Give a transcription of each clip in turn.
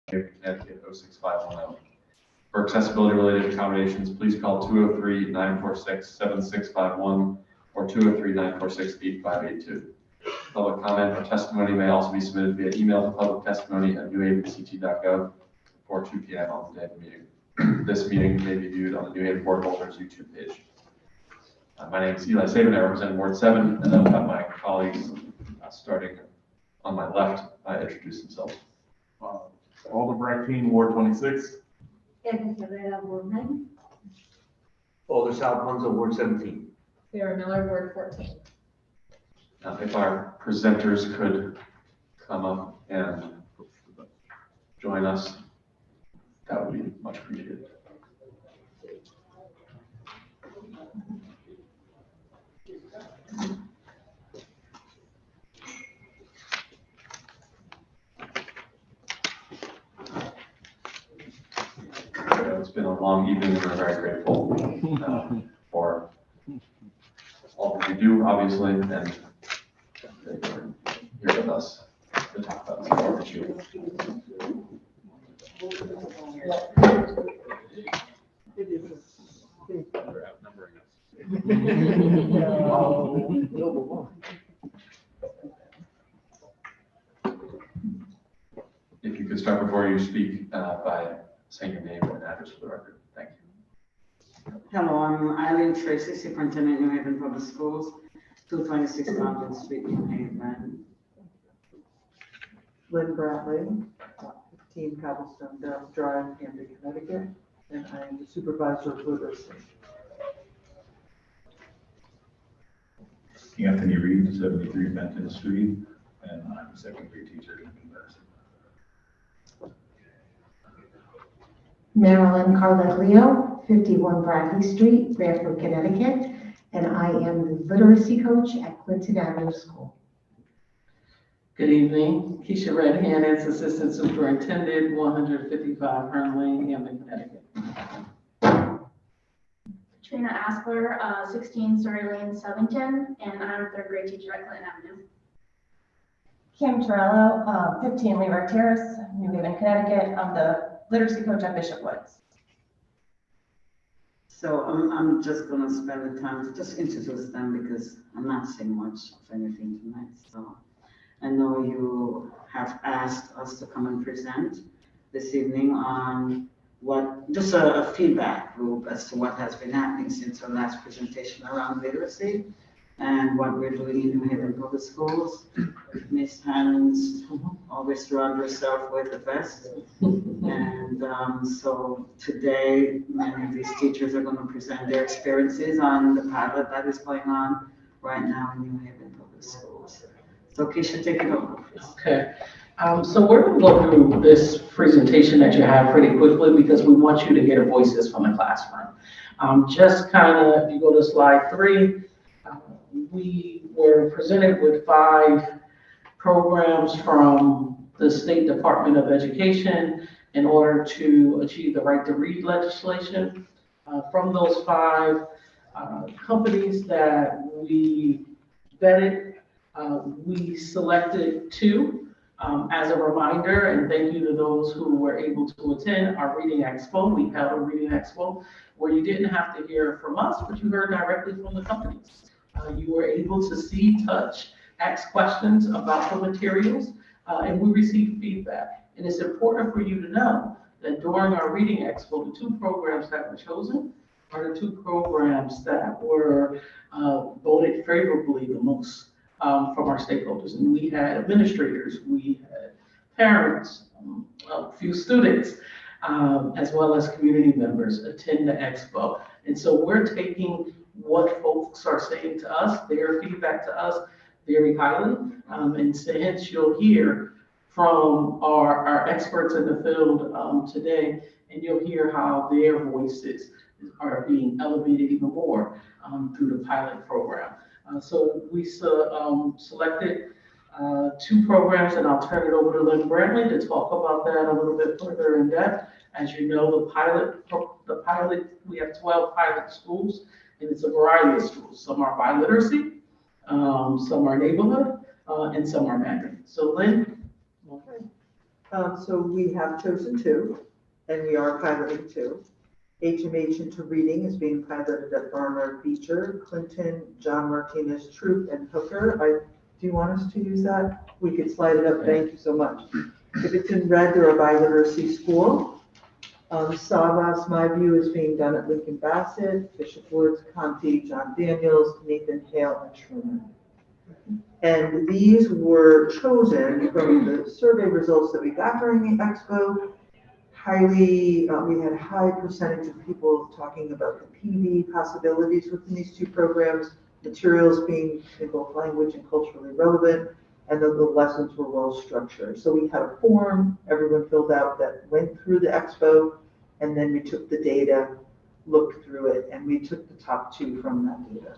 Connecticut 06510. For accessibility-related accommodations, please call 203-946-7651 or 203-946-8582. Public comment or testimony may also be submitted via email to publictestimony@newhavenct.gov before 2 p.m. on the day of the meeting. This meeting may be viewed on the New Haven Board of Alder's YouTube page. My name is Eli Saban. I represent Ward 7, and I'll have my colleagues starting on my left introduce themselves. Alder Brackeen, Ward 26. Edna Herrera, Ward 9. Alder Salponzo, Ward 17. Sarah Miller, Ward 14. If our presenters could come up and join us, that would be much appreciated. It's been a long evening, and we're very grateful for all that you do, obviously, and that you're here with us to talk about this important issue. They're outnumbering us. If you could start before you speak by saying your name and address for the record. Thank you. Hello, I'm Eileen Tracy, Superintendent, New Haven Public Schools, 226 Compton Street, New Haven. Lynn Bradley, 15 Cobblestone Drive, Camden, Connecticut, and I am the supervisor of literacy. Anthony Reed, 73 Benton Street, and I'm a second grade teacher in Madison. Marilyn Carleglio, 51 Bradley Street, Branford, Connecticut, and I am the literacy coach at Clinton Avenue School. Good evening. Keisha Redhand as Assistant Superintendent, 155 Hearn Lane, Camden, Connecticut. Katrina Aspler, 16 Surrey Lane, Southington, and I'm a third grade teacher at Clinton Avenue. Kim Torello, 15 Lever Terrace, New Haven, Connecticut. I'm the literacy coach at Bishop Woods. So I'm just going to spend the time to just introduce them because I'm not saying much of anything tonight. So I know you have asked us to come and present this evening on just a feedback loop as to what has been happening since our last presentation around literacy and what we're doing in New Haven Public Schools. Ms. Hans always surrounds herself with the best. And so today, many of these teachers are going to present their experiences on the pilot that is going on right now in New Haven Public Schools. So Keisha, take it over, please. Okay. So we're going to go through this presentation that you have pretty quickly because we want you to hear the voices from the classroom. Just kind of, if you go to slide 3, we were presented with 5 programs from the State Department of Education in order to achieve the right to read legislation. From those 5 companies that we vetted, we selected 2. As a reminder, and thank you to those who were able to attend our Reading Expo. We held a Reading Expo where you didn't have to hear from us, but you heard directly from the companies. You were able to see, touch, ask questions about the materials, and we received feedback. And it's important for you to know that during our Reading Expo, the 2 programs that were chosen are the 2 programs that were voted favorably the most from our stakeholders. And we had administrators, we had parents, a few students, as well as community members attend the expo. And so we're taking what folks are saying to us, their feedback to us, very highly. And so hence you'll hear from our experts in the field today, and you'll hear how their voices are being elevated even more through the pilot program. So we selected 2 programs, and I'll turn it over to Lynn Bradley to talk about that a little bit further in depth. As you know, the pilot, we have 12 pilot schools, and it's a variety of schools. Some are biliteracy, some are neighborhood, and some are magnet. So Lynn. Okay. So we have chosen two, and we are piloting two. HMH into reading is being piloted at Barnard Beecher, Clinton, John Martinez, Troop, and Hooker. Do you want us to use that? We could slide it up, thank you so much. If it's in red, they're a biliteracy school. Savas, My View is being done at Lincoln Bassett, Bishop Woods, Conti, John Daniels, Nathan Hale, and Truman. And these were chosen from the survey results that we got during the expo. We had a high percentage of people talking about the PD possibilities within these two programs, materials being in both language and culturally relevant, and that the lessons were well structured. So we had a form everyone filled out that went through the expo, and then we took the data, looked through it, and we took the top two from that data.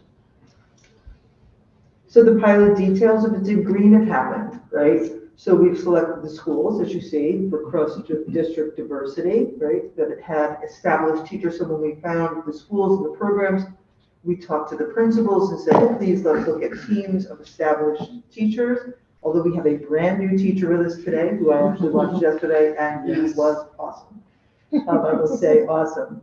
So the pilot details, if it's in green, it happened, right? So we've selected the schools, as you see, for cross-district diversity, right? That it had established teachers. So when we found the schools and the programs, we talked to the principals and said, please let's look at teams of established teachers. Although we have a brand new teacher with us today, who I actually watched yesterday, and he was awesome. I will say awesome.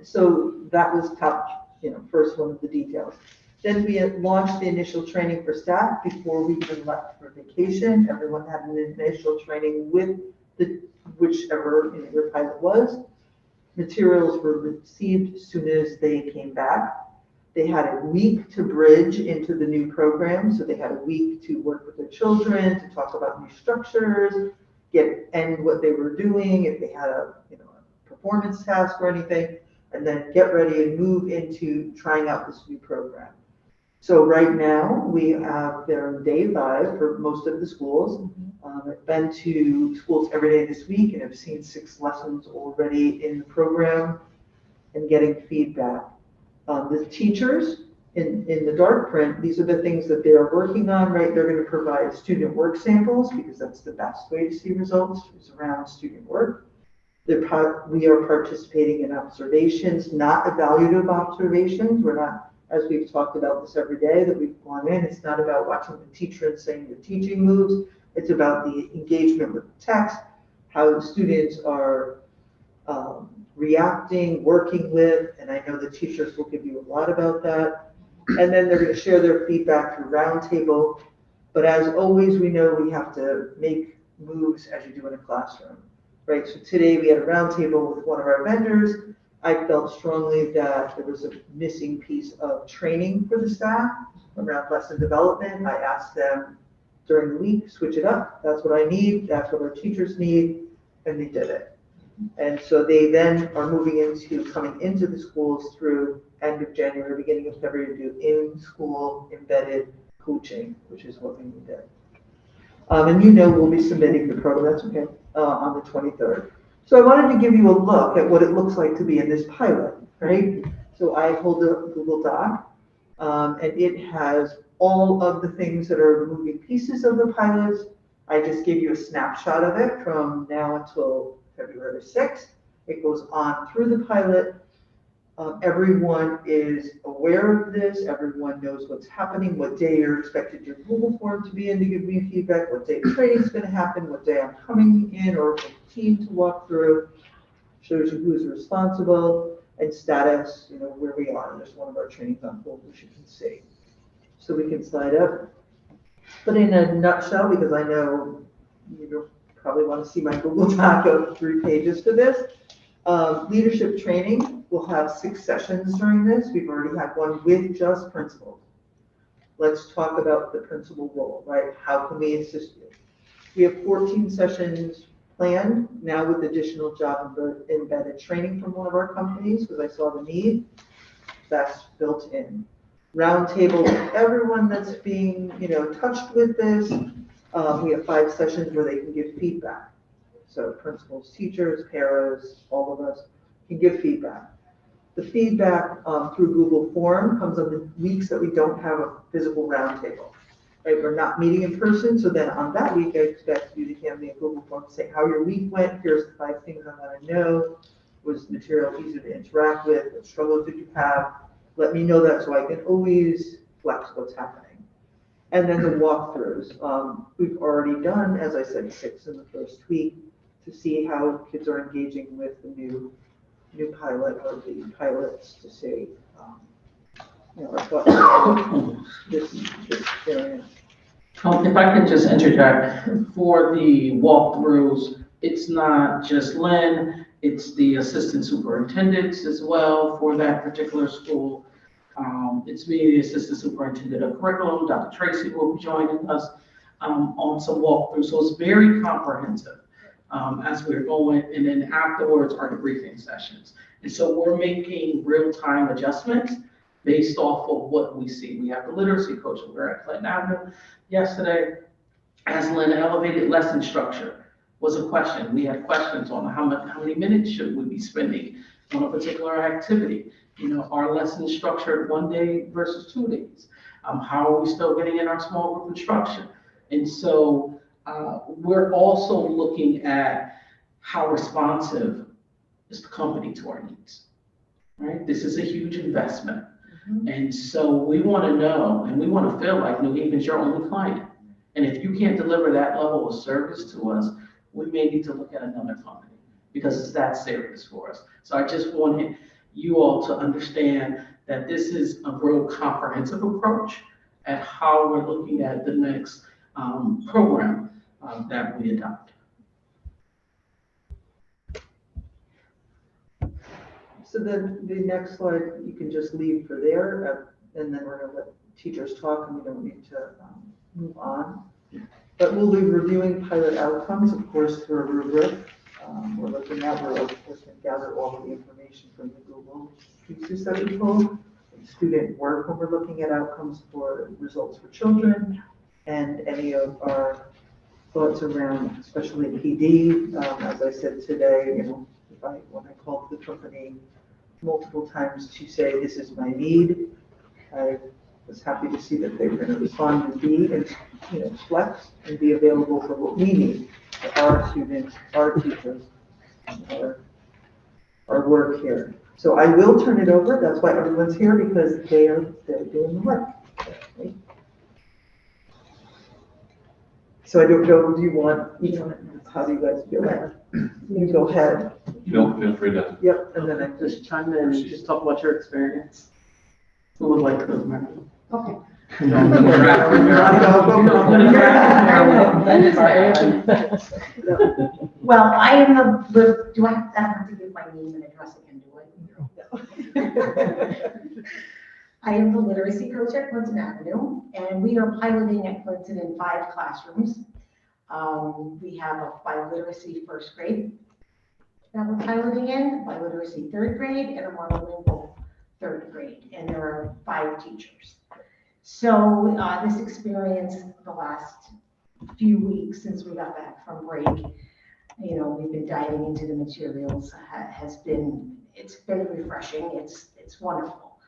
So that was top, first one of the details. Then we had launched the initial training for staff before we even left for vacation. Everyone had an initial training with whichever your pilot was. Materials were received as soon as they came back. They had a week to bridge into the new program. So they had a week to work with their children, to talk about new structures, end what they were doing, if they had a performance task or anything, and then get ready and move into trying out this new program. So right now they're on day 5 for most of the schools. I've been to schools every day this week and have seen 6 lessons already in the program and getting feedback. The teachers in the dark print, these are the things that they are working on, right? They're going to provide student work samples because that's the best way to see results is around student work. We are participating in observations, not evaluative observations. We're not, as we've talked about this every day that we've gone in, it's not about watching the teacher and saying the teaching moves. It's about the engagement with the text, how the students are reacting, working with, and I know the teachers will give you a lot about that. And then they're going to share their feedback through roundtable. But as always, we know we have to make moves as you do in a classroom, right? So today we had a roundtable with one of our vendors. I felt strongly that there was a missing piece of training for the staff around lesson development. I asked them during the week, switch it up. That's what I need. That's what our teachers need. And they did it. And so they then are coming into the schools through end of January, beginning of February to do in-school embedded coaching, which is what we did. And we'll be submitting the program, that's okay, on the 23rd. So I wanted to give you a look at what it looks like to be in this pilot, right? So I hold a Google Doc, and it has all of the things that are the moving pieces of the pilots. I just gave you a snapshot of it from now until February 6th. It goes on through the pilot. Everyone is aware of this. Everyone knows what's happening, what day you're expected your Google form to be in to give me feedback, what day training is going to happen, what day I'm coming in or with a team to walk through. Shows you who's responsible and status, where we are. There's one of our trainings on hold, which you can see. So we can slide up. But in a nutshell, because I know you probably want to see my Google Doc of 3 pages for this. Leadership training, we'll have 6 sessions during this. We've already had one with just principals. Let's talk about the principal role, right? How can we assist you? We have 14 sessions planned now with additional job embedded training from one of our companies because I saw the need. That's built in. Roundtable with everyone that's being, touched with this. We have 5 sessions where they can give feedback. So principals, teachers, paras, all of us can give feedback. The feedback through Google Form comes on the weeks that we don't have a physical roundtable. Right? We're not meeting in person, so then on that week, I expect you to hand me a Google Form to say how your week went. Here's the 5 things I want to know. Was the material easy to interact with? What struggles did you have? Let me know that so I can always flex what's happening. And then the walkthroughs. We've already done, as I said, 6 in the first week to see how kids are engaging with the new pilot or the pilots to see, our thoughts on this experience. If I could just interject, for the walkthroughs, it's not just Lynn, it's the assistant superintendents as well for that particular school. It's me, the assistant superintendent of curriculum, Dr. Tracy will be joining us on some walkthroughs. So it's very comprehensive as we're going, and then afterwards are the briefing sessions. And so we're making real-time adjustments based off of what we see. We have the literacy coach, we were at Clinton Avenue yesterday. As Lynn elevated lesson structure was a question. We had questions on how many minutes should we be spending on a particular activity. Our lesson structured 1 day versus 2 days. How are we still getting in our small group instruction? And so we're also looking at how responsive is the company to our needs, right? This is a huge investment. And so we want to know, and we want to feel like New Haven's your only client. And if you can't deliver that level of service to us, we may need to look at another company because it's that serious for us. So I just wanted you all to understand that this is a real comprehensive approach at how we're looking at the next program that we adopt. So then the next slide, you can just leave for there, and then we're going to let teachers talk, and we don't need to move on. But we'll be reviewing pilot outcomes, of course, through a rubric. We're looking at, we're of course going to gather all of the information from the Google pieces that we pulled, student work when we're looking at outcomes for results for children, and any of our thoughts around, especially PD. As I said today, when I called the company multiple times to say, this is my need, I was happy to see that they were going to respond to be and flex and be available for what we need, for our students, our teachers, our work here. So I will turn it over. That's why everyone's here, because they're doing the work. Okay. So I don't know, do you want, how do you guys feel that? You go ahead. Feel free to. Yep, and then I Just chime in and just talk about your experience. Who would like to go, Mary? Okay. Well, I am do I have to give my name and address again, do I? I am the literacy coach at Clinton Avenue, and we are piloting at Clinton in 5 classrooms. We have a biliteracy first grade that we're piloting in, biliteracy 3rd grade, and a monolingual 3rd grade, and there are 5 teachers. So this experience, the last few weeks since we got back from break, we've been diving into the materials, it's been refreshing, it's wonderful.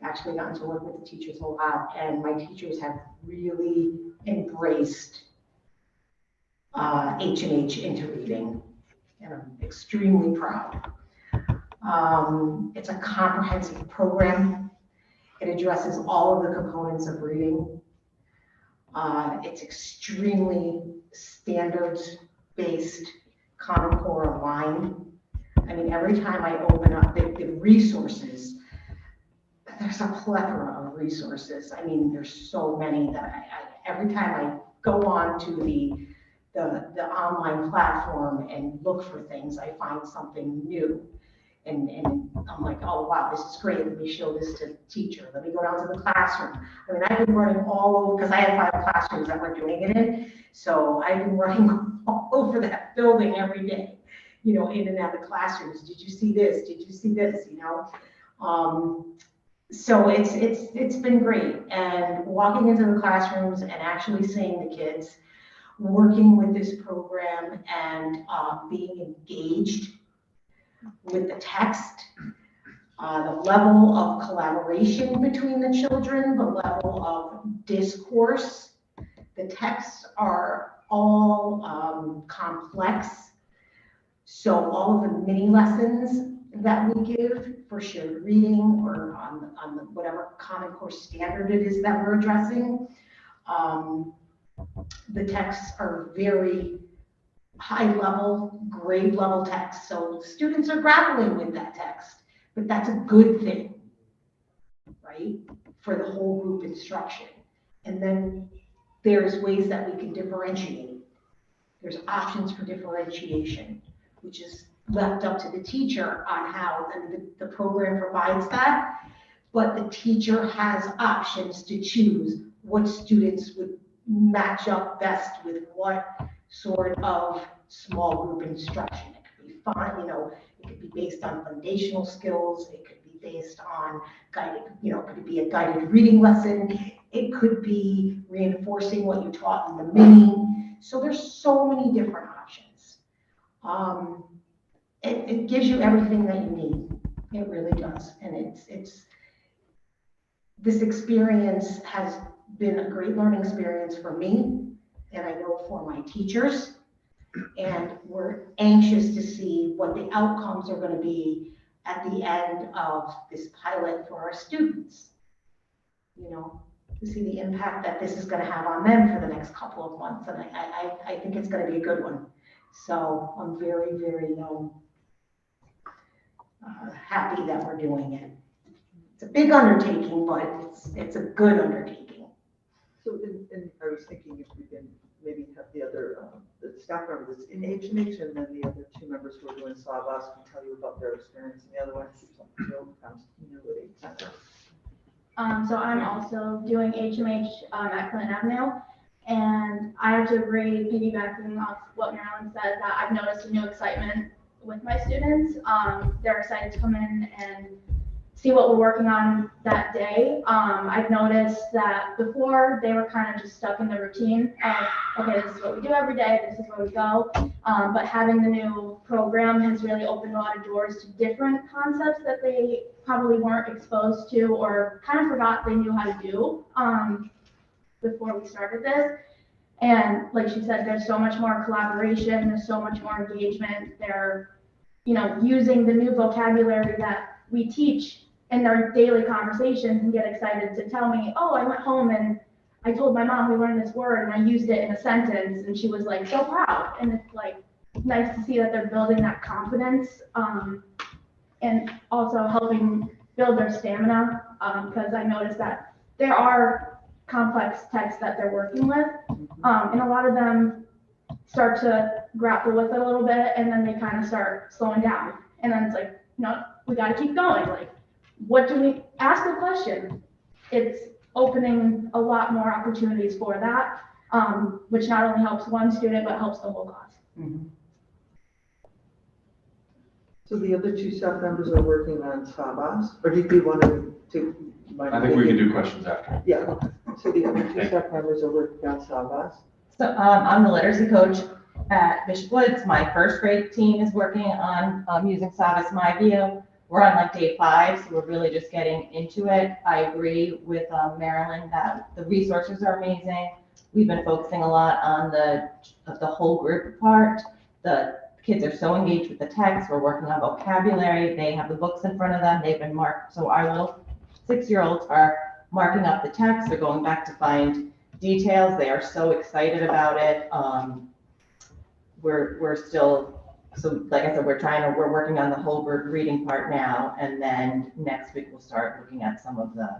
I've actually gotten to work with the teachers a lot, and my teachers have really embraced H&H into reading, and I'm extremely proud. It's a comprehensive program. It addresses all of the components of reading. It's extremely standards-based, Common Core aligned. I mean, every time I open up the resources, there's a plethora of resources. I mean, there's so many that every time I go on to the online platform and look for things, I find something new. And I'm like, oh, wow, this is great. Let me show this to the teacher. Let me go down to the classroom. I mean, I've been running all over, because I have 5 classrooms that we're doing it in. So I've been running all over that building every day, in and out of classrooms. Did you see this? Did you see this? So it's been great. And walking into the classrooms and actually seeing the kids working with this program and being engaged with the text, the level of collaboration between the children, the level of discourse. The texts are all complex. So all of the mini lessons that we give for shared reading or on the whatever Common Core standard it is that we're addressing, The texts are very high level, grade level texts, so students are grappling with that text, but that's a good thing, right? For the whole group instruction. And then there's ways that we can differentiate. There's options for differentiation, which is left up to the teacher on how, and the program provides that, but the teacher has options to choose what students would match up best with what sort of small group instruction. It could be fun, it could be based on foundational skills, it could be based on guided, could it be a guided reading lesson, it could be reinforcing what you taught in the mini. So there's so many different options. It gives you everything that you need. It really does. And this experience has been a great learning experience for me, and I know for my teachers. And we're anxious to see what the outcomes are going to be at the end of this pilot for our students. To see the impact that this is going to have on them for the next couple of months. And I think it's going to be a good one. So I'm very, very happy that we're doing it. It's a big undertaking, but it's a good undertaking. So, and I was thinking if we can maybe have the other, the staff member that's in HMH, and then the other two members who are doing SAVAS can tell you about their experience, and the other one keeps on continuity. So I'm also doing HMH at Clinton Avenue, and I have to agree, piggybacking off what Marilyn said, that I've noticed a new excitement with my students. They're excited to come in and see what we're working on that day. I've noticed that before they were kind of just stuck in the routine of, okay, this is what we do every day, this is where we go. But having the new program has really opened a lot of doors to different concepts that they probably weren't exposed to or kind of forgot they knew how to do before we started this. And like she said, there's so much more collaboration, there's so much more engagement. They're, using the new vocabulary that we teach in their daily conversations and get excited to tell me, oh, I went home and I told my mom we learned this word and I used it in a sentence, and she was like so proud. And it's like nice to see that they're building that confidence and also helping build their stamina, because I noticed that there are complex texts that they're working with, and a lot of them start to grapple with it a little bit, and then they kind of start slowing down, and then it's like, no, we got to keep going. Like, what do we ask a question? It's opening a lot more opportunities for that, which not only helps one student but helps the whole class. Mm-hmm. So the other two staff members are working on SAVAS, or do you want to? I think we can do questions after. Yeah, okay. So the other two staff members are working on SAVAS. So I'm the literacy coach at Bishop Woods. My first grade team is working on using SAVAS MyView. We're on like day 5, so we're really just getting into it. I agree with Marilyn that the resources are amazing. We've been focusing a lot on the whole group part. The kids are so engaged with the text. We're working on vocabulary. They have the books in front of them. They've been marked. So our little 6-year-olds are marking up the text. They're going back to find details. They are so excited about it. We're still, so like I said, we're working on the whole group reading part now, and then next week we'll start looking at some of the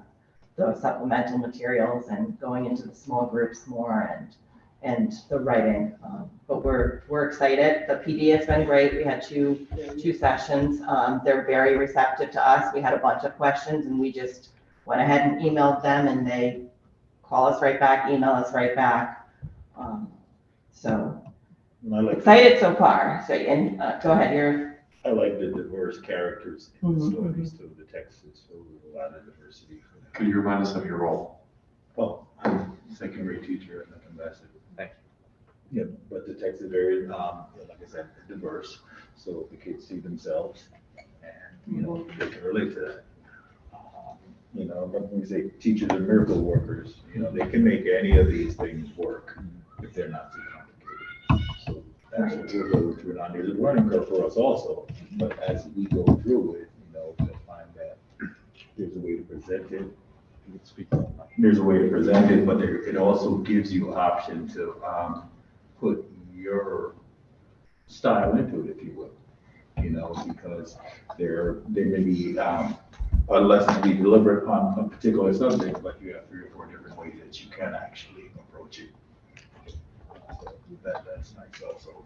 supplemental materials and going into the small groups more and the writing. But we're excited. The PD has been great. We had two sessions. They're very receptive to us. We had a bunch of questions and we just went ahead and emailed them, and they call us right back, email us right back. So excited so far. So, and go ahead, I like the diverse characters in the stories too. The text is filled with a lot of diversity. Could you remind us of your role? Well, I'm a second grade teacher and an ambassador. Thank you. Yeah, but the text is very, like I said, diverse. So the kids see themselves and, they can relate to that. When we say teachers are miracle workers, they can make any of these things work if they're not too complicated. So that's what we're going through. Now, there's a learning curve for us also, but as we go through it, we'll find that there's a way to present it there's a way to present it, but it also gives you option to put your style into it, if you will. Because there may be a lesson to be delivered on a particular subject, but you have 3 or 4 different ways that you can actually approach it. So that's nice also.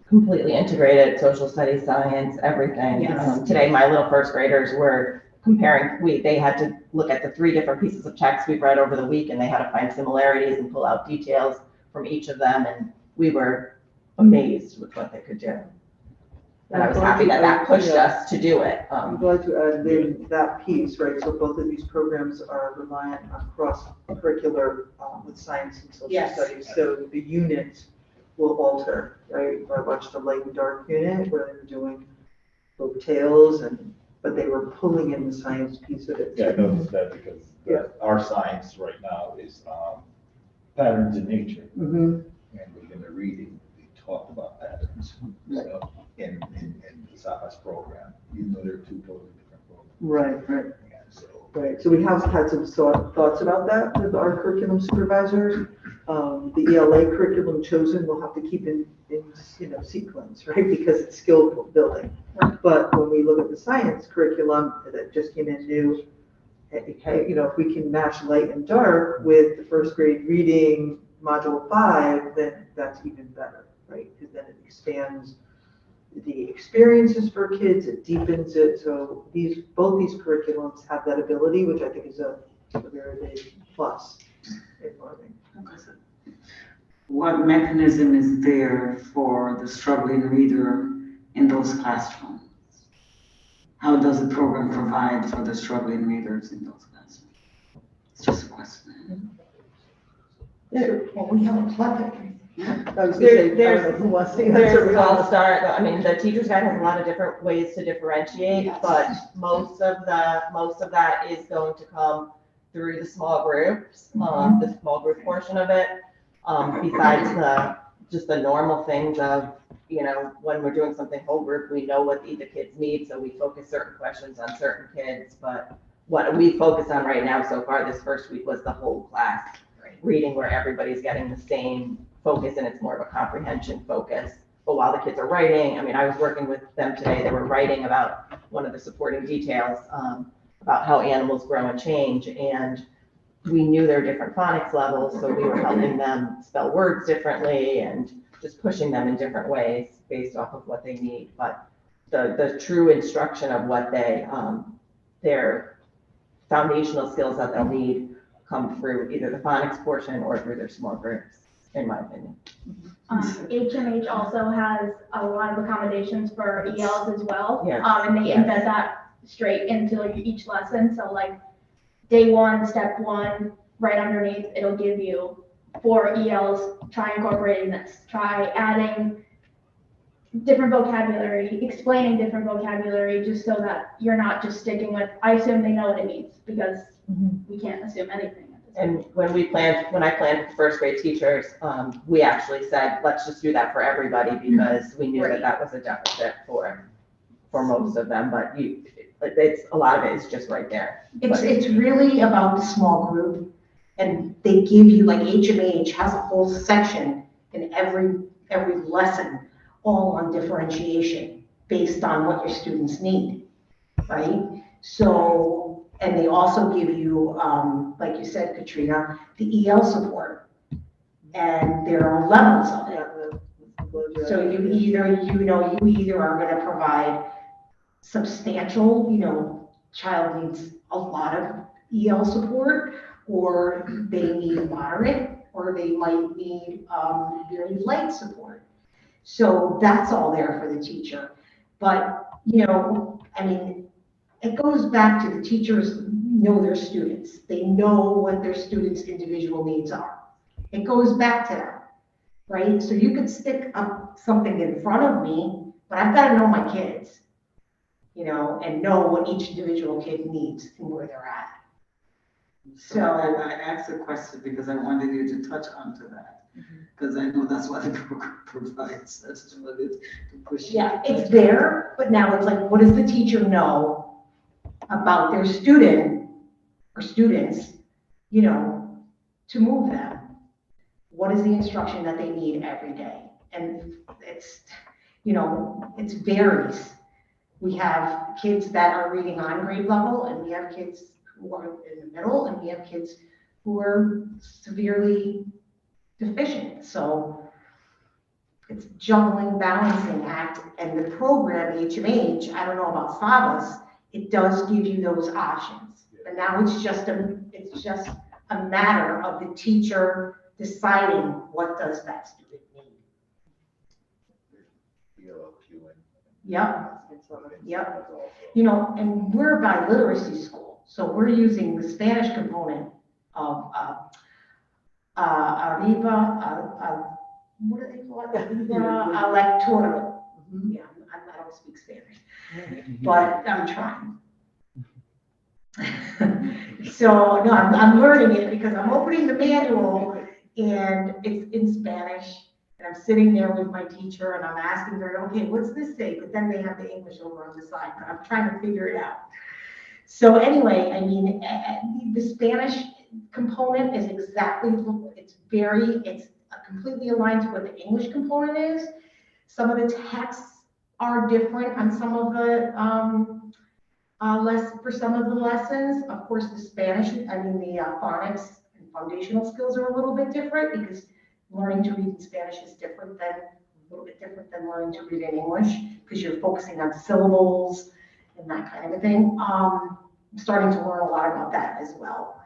Completely integrated, social studies, science, everything. Yes. Today, my little first graders were comparing, they had to look at the 3 different pieces of text we've read over the week, and they had to find similarities and pull out details from each of them, and we were amazed with what they could do. And I was happy that pushed us to do it. I'm glad to add in that piece, right? So both of these programs are reliant on cross-curricular with science and social Yes. studies. So the units will alter, right? I watched the light and dark unit where they were doing folk tales, but they were pulling in the science piece of it. Yeah, I noticed that because our science right now is patterns in nature. Mhm. And within the reading, we talked about patterns. So in the science program, even though they're 2 totally different programs. Right. Yeah, so. Right, so we have had some thoughts about that with our curriculum supervisors. The ELA curriculum chosen will have to keep in sequence, right, because it's skill building. But when we look at the science curriculum that just came in new, if we can match light and dark with the first grade reading module 5, then that's even better, right? Because then it expands the experiences for kids, it deepens it. So both these curriculums have that ability, which I think is a very big plus in learning. What mechanism is there for the struggling reader in those classrooms? How does the program provide for the struggling readers in those classrooms? It's just a question. Well, we have a plethora. I was gonna say, I don't know who wants to answer. I'll start. I mean, the teacher's guide has a lot of different ways to differentiate, Yes. but most of that is going to come through the small groups, the small group portion of it. Besides just the normal things of, when we're doing something whole group, we know what the kids need, so we focus certain questions on certain kids. But what we focus on right now so far this first week was the whole class reading, where everybody's getting the same focus and it's more of a comprehension focus. But while the kids are writing, I was working with them today, they were writing about one of the supporting details, about how animals grow and change. And we knew their different phonics levels, so we were helping them spell words differently and just pushing them in different ways based off of what they need. But the true instruction of what their foundational skills that they'll need come through either the phonics portion or through their small groups, in my opinion. HMH also has a lot of accommodations for ELs as well. Yes. And they embed that straight into each lesson. So day 1, step 1, right underneath, it'll give you 4 ELs, try incorporating this, try adding different vocabulary, explaining different vocabulary, just so that you're not just sticking with, I assume they know what it means, because we can't assume anything. And when I planned with first grade teachers, we actually said, let's just do that for everybody, because we knew that was a deficit for most of them, but a lot of it is just right there. It's really about the small group, and they give you, like HMH has a whole section in every lesson, all on differentiation based on what your students need, right? So, and they also give you, like you said, Katrina, the EL support, and there are levels of it. So you either are going to provide substantial, child needs a lot of EL support, or they need moderate, or they might need very light support. So that's all there for the teacher. But, it goes back to the teachers know their students. They know what their students' individual needs are. It goes back to that, right? So you could stick up something in front of me, but I've got to know my kids, and know what each individual kid needs and where they're at. So I asked a question because I wanted you to touch onto that, because I know that's what the program provides. That's what it is, to push. Yeah, it's there, but now it's like, what does the teacher know about their student? for students, you know, to move them. What is the instruction that they need every day? And it's, you know, it varies. We have kids that are reading on grade level, and we have kids who are in the middle, and we have kids who are severely deficient. So it's juggling, balancing act, and the program HMH, I don't know about Sabas, it does give you those options. But now it's just a matter of the teacher deciding what does that student need. Yep. Yep. You know, and we're a biliteracy school, so we're using the Spanish component of Arriba, what do they call it? Arriba Electoral. Yeah, I don't speak Spanish, but I'm trying. So, no, I'm learning it because I'm opening the manual and it's in Spanish. And I'm sitting there with my teacher and I'm asking her, okay, what's this say? But then they have the English over on the side, but I'm trying to figure it out. So anyway, I mean, the Spanish component is exactly, it's completely aligned to what the English component is. Some of the texts are different on some of the, for some of the lessons. Of course, the Spanish, I mean, the phonics and foundational skills are a little bit different because learning to read in Spanish is a little bit different than learning to read in English because you're focusing on syllables and that kind of a thing. I'm starting to learn a lot about that as well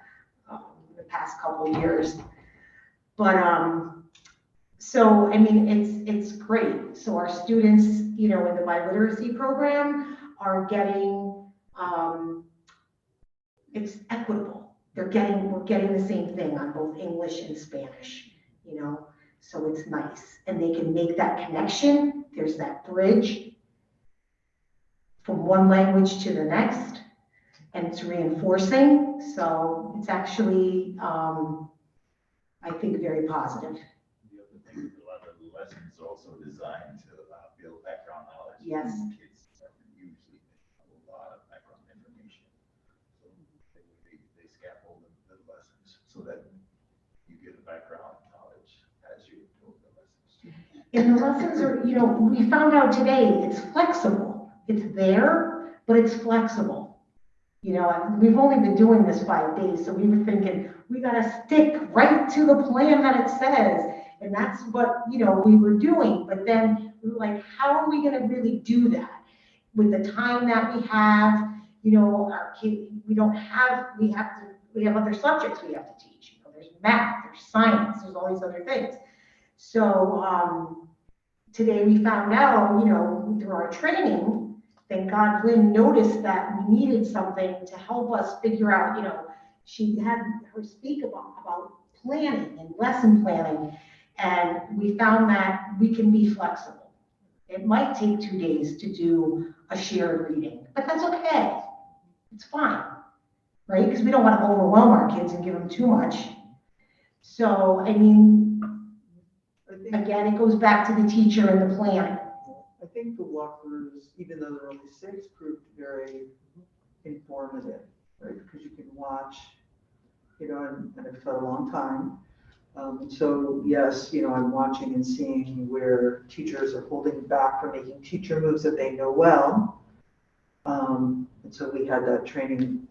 in the past couple of years. But so I mean, it's great. So our students, you know, in the biliteracy program are getting it's equitable. We're getting the same thing on both English and Spanish. You know, so it's nice. And they can make that connection. There's that bridge from one language to the next, and it's reinforcing. So it's actually, I think, very positive. The other thing, a lot of the lessons are also designed to build background knowledge. Yes. Kids usually have a lot of background information. So they scaffold the lessons so that you get a background knowledge as you do the lessons. And the lessons are, you know, we found out today, it's flexible. It's there, but it's flexible. You know, we've only been doing this 5 days, so we were thinking, we gotta stick right to the plan that it says. And that's what, you know, we were doing. But then we were like, how are we gonna really do that? With the time that we have, you know, our kids, we have other subjects we have to teach. You know, there's math, there's science, there's all these other things. So today we found out, you know, through our training, thank God Lynn noticed that we needed something to help us figure out, you know, she had her speak about planning and lesson planning, and we found that we can be flexible. It might take 2 days to do a shared reading, but that's okay. It's fine, right? Because we don't want to overwhelm our kids and give them too much. So, I mean, again, it goes back to the teacher and the planning. I think the walkthroughs, even though there are only 6, proved very informative, right? Because you can watch, you know, and it's for a long time. So yes, you know, I'm watching and seeing where teachers are holding back from making teacher moves that they know well. And so we had that training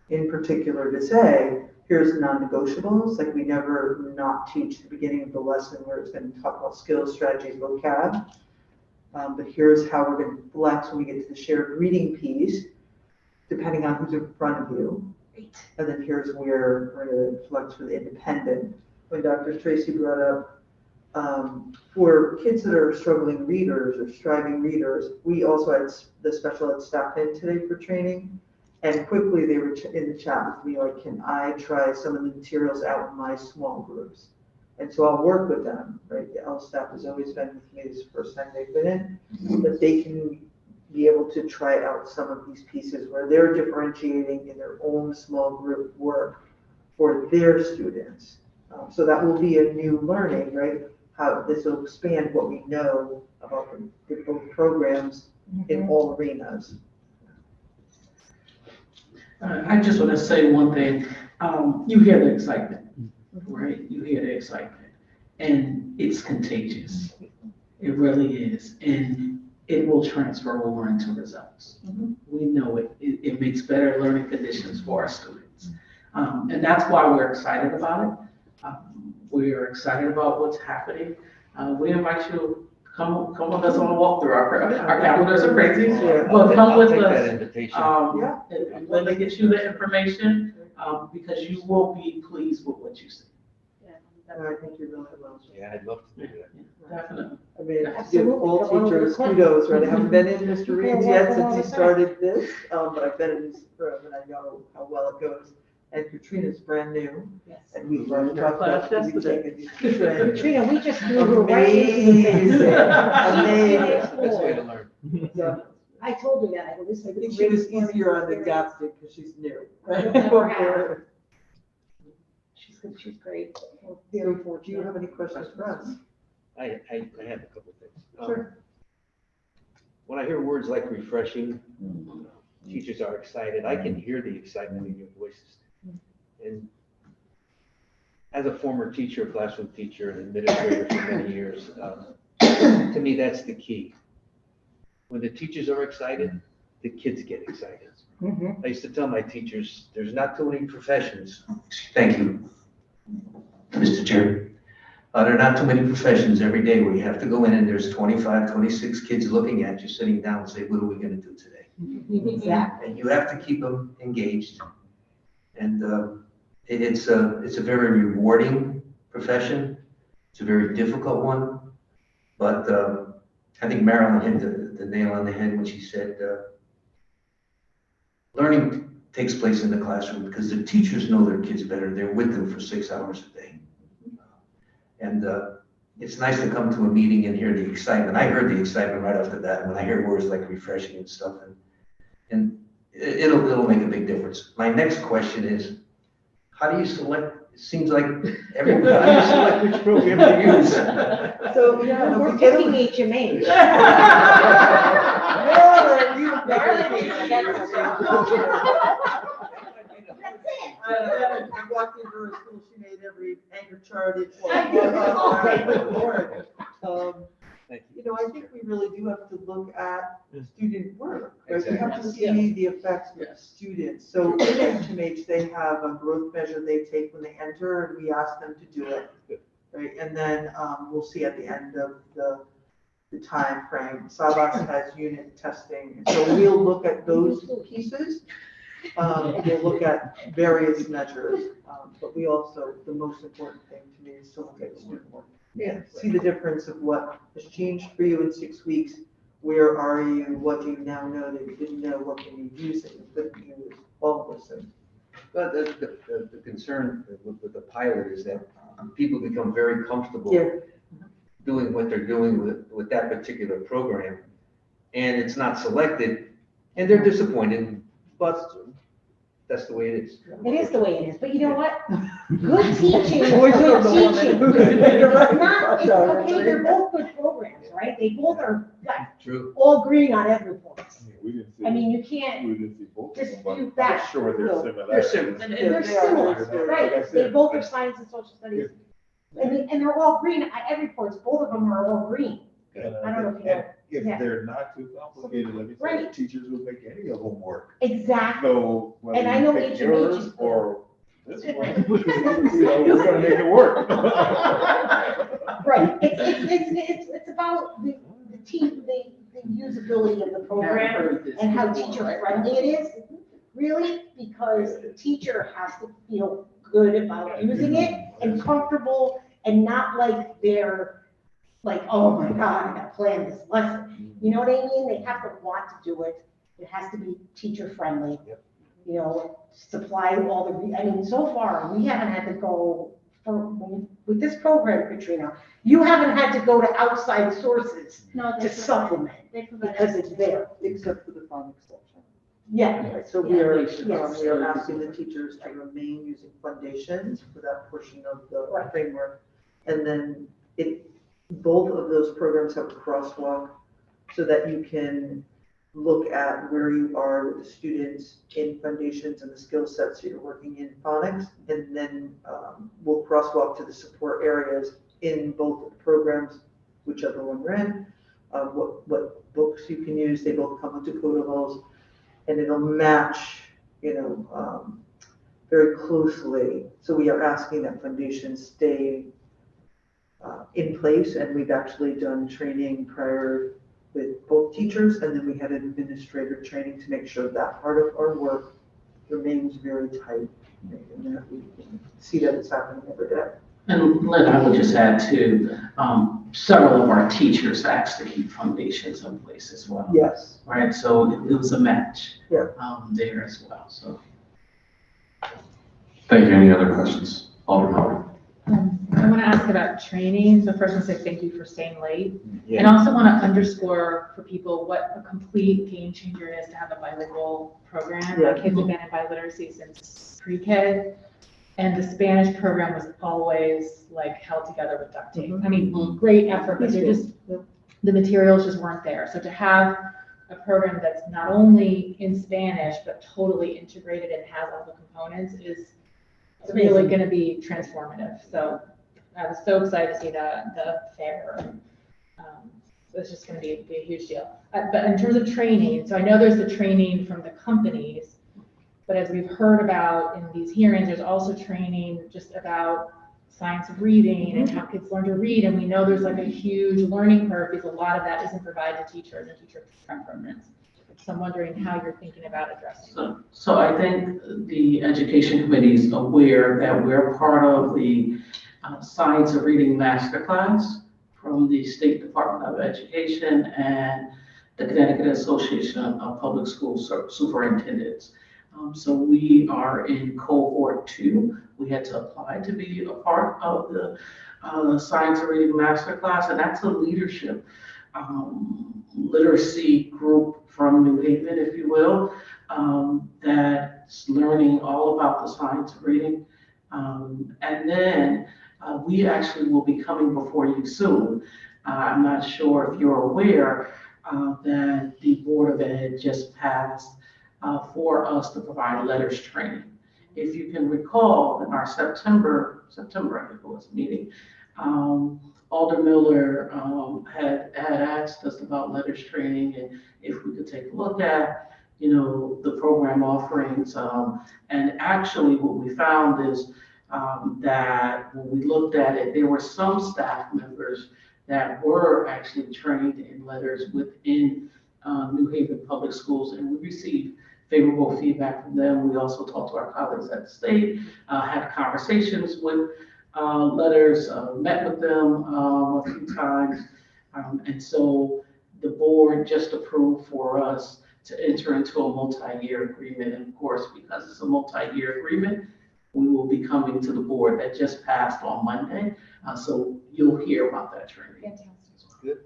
in particular to say, here's non-negotiables, like we never not teach the beginning of the lesson where it's going to talk about skills, strategies, vocab. But here's how we're going to flex when we get to the shared reading piece, depending on who's in front of you. And then here's where we're going to flex for the independent. When Dr. Tracy brought up, for kids that are struggling readers or striving readers, we also had the special ed staff in today for training. And quickly they were in the chat with me, like, can I try some of the materials out in my small groups? And so I'll work with them, right? The L staff has always been with me. This is the first time they've been in, but they can be able to try out some of these pieces where they're differentiating in their own small group work for their students. So that will be a new learning, right? How this will expand what we know about the both programs in all arenas. I just want to say one thing. You hear the excitement, right? You hear the excitement, and it's contagious. It really is, and it will transfer over into results. We know it. It makes better learning conditions for our students, and that's why we're excited about it. We are excited about what's happening. We invite you to come with us on a walkthrough. Our calendars are crazy, Yeah. but come with I'll take that us. invitation. Yeah. And let me get you the information, because you will be pleased with what you see. I think you really will. Yeah, I'd love to do that. Definitely. I mean, give Absolutely. all Come on over teachers to Clinton. kudos, right? I haven't been in Mr. Reed's Yeah, yet welcome since all he the time. started this, but I've been in his room and I know how well it goes. And Katrina's brand new, Yes. and we've learned about Class that. We've yesterday. taken these training. Katrina, we just threw her right into the Amazing, face. amazing. That's the way to learn. So, I told her that, I go, this I is think she was easier on the adapting because she's new. Never have. She's good, she's great. We're very Do you fortunate. have any questions for us? I have a couple things. Sure. When I hear words like refreshing, teachers are excited. I can hear the excitement in your voices. And as a former teacher, classroom teacher, and administrator for many years, to me, that's the key. When the teachers are excited, the kids get excited. I used to tell my teachers, there's not too many professions. Thank you, Mr. Chair. There are not too many professions every day where you have to go in and there's 25, 26 kids looking at you, sitting down and say, what are we going to do today? Exactly. And you have to keep them engaged. And it's a very rewarding profession. It's a very difficult one. But I think Marilyn hit the nail on the head when she said, learning takes place in the classroom because the teachers know their kids better. They're with them for 6 hours a day. And it's nice to come to a meeting and hear the excitement. I heard the excitement right off the bat when I hear words like refreshing and stuff. And it'll make a big difference. My next question is, how do you select? It seems like everybody, how do you select which program to use? So, yeah. We're we get picking them- HMH. Marilyn, you- I walked into her school, she made every anchor chart. You know, I think we really do have to look at student work, right? We have to see the effects with students. So in HMH, they have a growth measure they take when they enter, and we ask them to do it, right? And then we'll see at the end of the time frame. Sabas has unit testing, so we'll look at those pieces. We'll look at various measures, but we also, the most important thing to me is to look at student work. Yeah, see the difference of what has changed for you in 6 weeks. Where are you? What do you now know that you didn't know? What can you use that you couldn't use? All of those things. But the concern with the pilot is that people become very comfortable Yeah. doing what they're doing with that particular program, and it's not selected, and they're disappointed, but that's the way it is. It is the way it is, but you know what? Good teaching is Boys are good the one teaching. that- You're right. It's not, it's okay, they're both good programs, right? They both are like, True. all green on every point. We didn't see. I mean, you can't We didn't see both of them, but dispute that. I'm sure they're No. similar. They're similar. And Yeah, they're they are. similar, Like I right? said, They both are science and social studies. And they're all green, at every point, both of them are all green. And, I don't know if you know. If Yeah. they're not too complicated, let me say, Right. teachers will make any of them work. Exactly. So whether And I you know pick HMH yours is good. or this one, we're gonna make it work. Right, it's about the usability of the program and how teacher friendly it is, really, because the teacher has to feel good about using it and comfortable and not like they're like, oh my God, I gotta plan this lesson. You know what I mean? They have to want to do it. It has to be teacher friendly. Yep. You know, supply all the, I mean, so far, we haven't had to go with this program, Katrina, you haven't had to go to outside sources No, to supplement they provide because it's there. Except for the phonics section. Yeah. Right, so we are Yes. asking the teachers to remain using foundations for that portion of the Right. framework. And then both of those programs have a crosswalk so that you can look at where you are with the students in foundations and the skill sets that you're working in phonics. And then we'll crosswalk to the support areas in both programs, whichever one we're in, what books you can use. They both come with decodables, and it'll match, very closely. So we are asking that foundations stay in place, and we've actually done training prior with both teachers, and then we had administrator training to make sure that part of our work remains very tight, and that we can see that it's happening every day. And Lynn, I would just add too, several of our teachers asked to keep foundations in place as well. Yes. Right, so it was a match. Yeah. There as well, so. Thank you. Any other questions? Alderman. I want to ask about training. So first, I want to say thank you for staying late. Yeah. And also want to underscore for people what a complete game changer it is to have a bilingual program. Yeah. My kids have been in biliteracy since pre-K, and the Spanish program was always like held together with duct tape. I mean, great effort, but they're just, the materials just weren't there. So to have a program that's not only in Spanish, but totally integrated and has all the components is really going to be transformative. So I was so excited to see the fair. It's just going to be a huge deal. But in terms of training, so I know there's the training from the companies, but as we've heard about in these hearings, there's also training just about science of reading and how kids learn to read. And we know there's like a huge learning curve because a lot of that isn't provided to teachers and teacher prep programs. So I'm wondering how you're thinking about addressing that. So I think the Education Committee is aware that we're part of the Science of Reading Masterclass from the State Department of Education and the Connecticut Association of Public School Superintendents. So we are in cohort 2. We had to apply to be a part of the Science of Reading Masterclass, and that's a leadership literacy group from New Haven, if you will, that's learning all about the science of reading. And then we actually will be coming before you soon. I'm not sure if you're aware that the Board of Ed just passed for us to provide letters training. If you can recall, in our September, I think it was, meeting, Alder Miller had asked us about letters training and if we could take a look at, the program offerings. And actually what we found is that when we looked at it, there were some staff members that were actually trained in letters within New Haven Public Schools, and we received favorable feedback from them. We also talked to our colleagues at the state, had conversations with letters, met with them a few times. And so the board just approved for us to enter into a multi-year agreement. And of course, because it's a multi-year agreement, we will be coming to the board that just passed on Monday. So you'll hear about that training. Fantastic.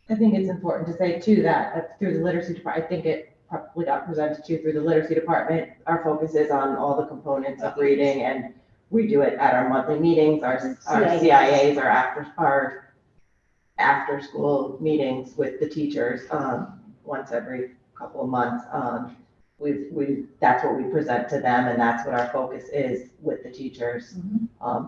I think it's important to say too that through the literacy department, I think it probably got presented to you through the literacy department. Our focus is on all the components of reading, and we do it at our monthly meetings, our CIAs, our after school meetings with the teachers once every couple of months. That's what we present to them, and that's what our focus is with the teachers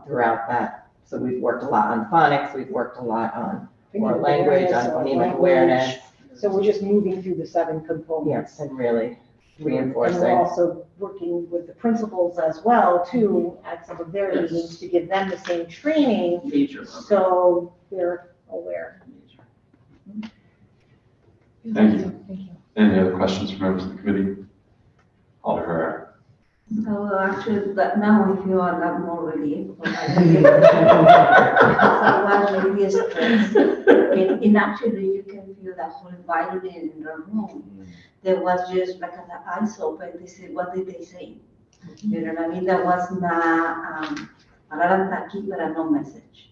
throughout that. So we've worked a lot on phonics, we've worked a lot on more language, on phonemic awareness. So we're just moving through the 7 components. Yes, and really reinforcing. And we're also working with the principals as well too, at some of their meetings to give them the same training, so they're aware. Thank you. Any other questions from members of the committee? Alder Herrera. So actually, that now I feel a lot more relief. I was really stressed. And actually, you can feel that whole environment in the room. There was just like the eyes open. They said, what did they say? You know what I mean? That was not a lot of tacky, but no message.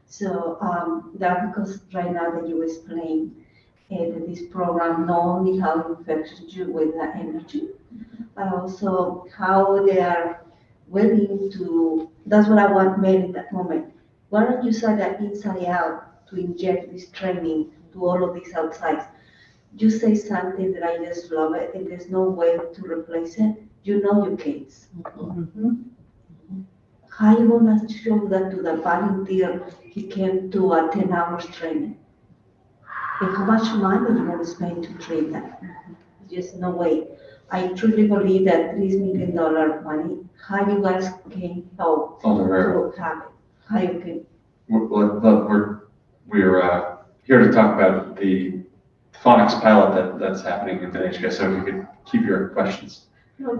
So that because right now that you explained that this program not only how it affects you with the energy, but also how they are willing to, that's what I want made in that moment. Why don't you say that inside out to inject this training to all of these outsides? you say something that I just love it, and there's no way to replace it, you know your kids. How you gonna show that to the volunteer, he came to a 10 hours training? And how much money you gonna spend to train that? Just no way. I truly believe that $3 million money, how you guys can help to have it? How you can, We're here to talk about the phonics pilot that's happening in the HK, so if you could keep your questions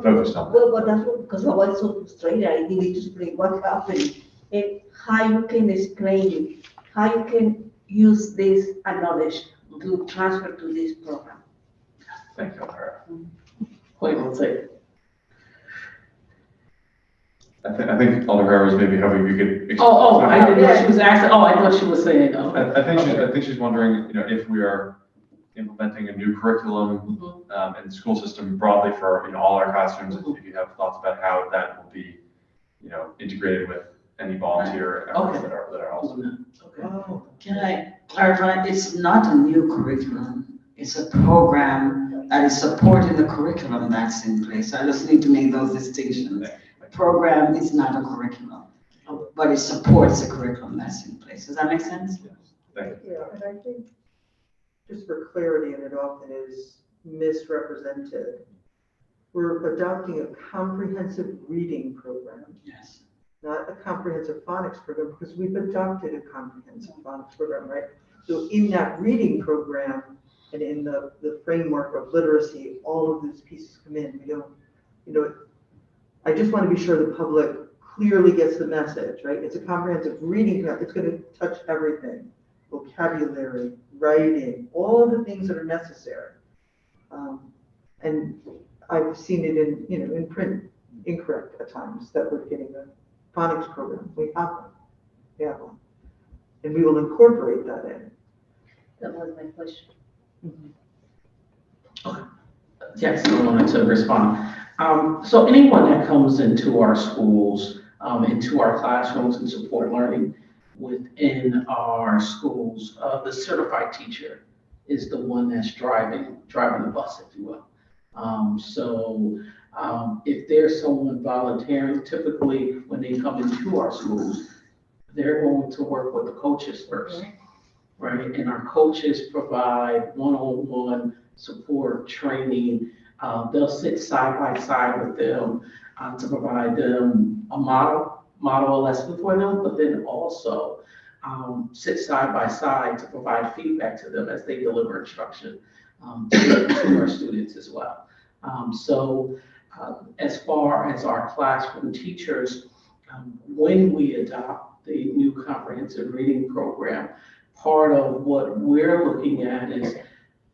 focused on that. well, that's what, because I was so frustrated, I needed to explain what happened. And how you can explain it, how you can use this knowledge to transfer to this program. Thank you, Alvaro. Wait, one second. I think Alvaro was maybe hoping you could. I didn't know she was asking, I thought she was saying, I think she's wondering, if we are implementing a new curriculum in the school system broadly for, all our classrooms, if you have thoughts about how that will be, integrated with any volunteer efforts that are also. Can I clarify? It's not a new curriculum. It's a program that is supporting the curriculum that's in place. I just need to make those distinctions. The program is not a curriculum, but it supports the curriculum that's in place. Does that make sense? Thank you. Yeah, and I think, just for clarity, and it often is misrepresented, we're adopting a comprehensive reading program. Yes. Not a comprehensive phonics program, because we've adopted a comprehensive phonics program, right? So in that reading program and in the framework of literacy, all of these pieces come in. We don't, I just want to be sure the public clearly gets the message, right? It's a comprehensive reading program. It's going to touch everything: vocabulary, writing, all the things that are necessary. And I've seen it in print incorrect at times that we're getting a phonics program. We have one. We have one. And we will incorporate that in. That was my question. yes, I wanted to respond. So anyone that comes into our schools, into our classrooms and support learning within our schools, the certified teacher is the one that's driving the bus, if you will. If there's someone volunteering, typically when they come into our schools, they're going to work with the coaches first, right? And our coaches provide one-on-one support, training. They'll sit side by side with them to provide them a model lesson for them, but then also sit side by side to provide feedback to them as they deliver instruction to our students as well. As far as our classroom teachers, when we adopt the new comprehensive reading program, part of what we're looking at is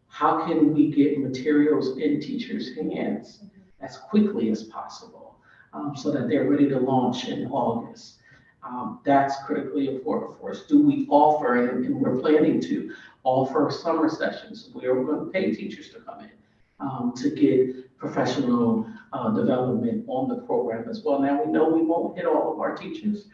how can we get materials in teachers' hands as quickly as possible so that they're ready to launch in August. That's critically important for us. Do we offer, and we're planning to offer summer sessions where we're going to pay teachers to come in to get professional development on the program as well. Now, we know we won't hit all of our teachers,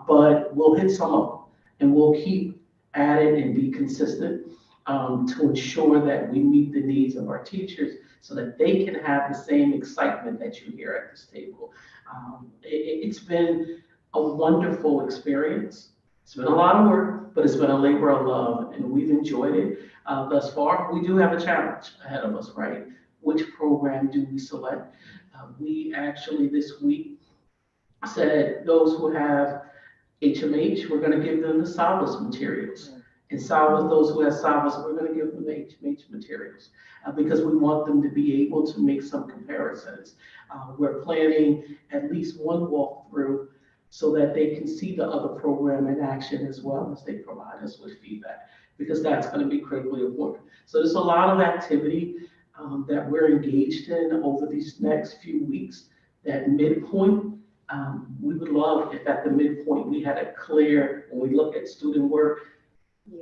but we'll hit some of them, and we'll keep at it and be consistent to ensure that we meet the needs of our teachers so that they can have the same excitement that you hear at this table. It's been a wonderful experience. It's been a lot of work, but it's been a labor of love, and we've enjoyed it thus far. We do have a challenge ahead of us, right? Which program do we select? We actually this week said those who have HMH, we're going to give them the Solace materials. And Solace, those who have Solace, we're going to give them HMH materials because we want them to be able to make some comparisons. We're planning at least one walkthrough so that they can see the other program in action as well as they provide us with feedback, because that's going to be critically important. So there's a lot of activity that we're engaged in over these next few weeks. That midpoint, we would love if at the midpoint we had a clear, when we look at student work,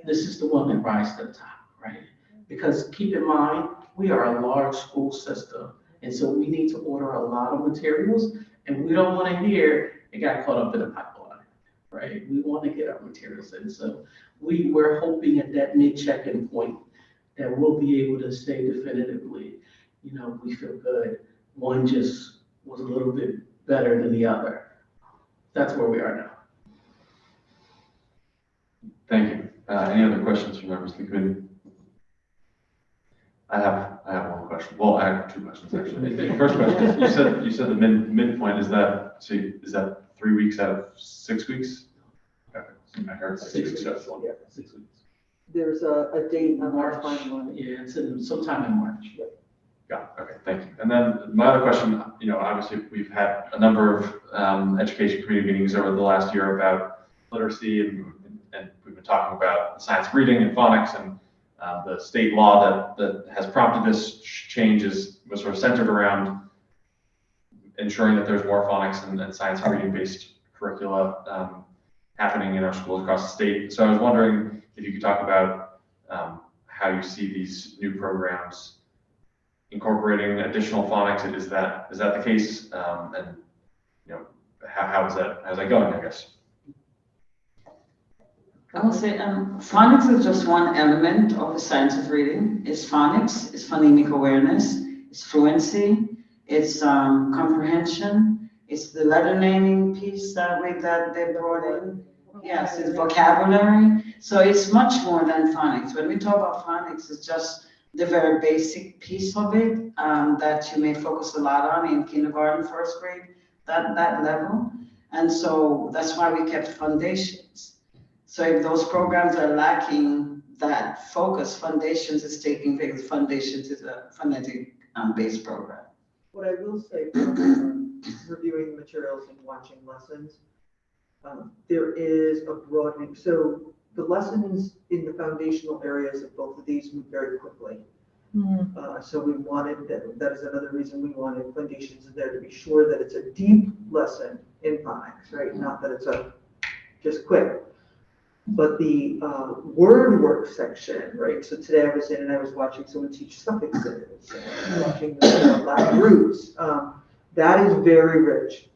this is the one that rises to the top, right? Because keep in mind, we are a large school system, and so we need to order a lot of materials, and we don't want to hear it got caught up in the pipeline, right? We want to get our materials in. So we're hoping at that mid check-in point that we'll be able to say definitively, you know, we feel good. One just was a little bit better than the other. That's where we are now. Thank you. Any other questions from members of the committee? I have one question. Well, I have two questions actually. The first question is, you said the midpoint, is that 3 weeks out of 6 weeks? Okay. I heard 6 weeks out of 1. 6 weeks. There's a date on our March. timeline. Yeah, it's in sometime in March. Got it. Okay, thank you. And then my other question, you know, obviously we've had a number of education committee meetings over the last year about literacy, and we've been talking about science reading and phonics, and the state law that has prompted this change was sort of centered around ensuring that there's more phonics and science reading-based curricula happening in our schools across the state. So I was wondering if you could talk about how you see these new programs incorporating additional phonics. Is that the case? And you know, how's that going, I guess? I will say, phonics is just one element of the science of reading. It's phonics, it's phonemic awareness, it's fluency, it's comprehension, it's the letter naming piece that they brought in. Yes, it's vocabulary. So it's much more than phonics. When we talk about phonics, it's just the very basic piece of it that you may focus a lot on in kindergarten, first grade, that level. And so that's why we kept foundations. So if those programs are lacking that focus, foundations is taking place. Foundations is a phonetic based program. What I will say from reviewing the materials and watching lessons, there is a broadening. So the lessons in the foundational areas of both of these move very quickly. So we wanted, that is another reason we wanted foundations in there, to be sure that it's a deep lesson in phonics, right? Not that it's a just quick. But the word work section, right? So today I was in and I was watching someone teach suffixes, and watching the Latin roots. That is very rich.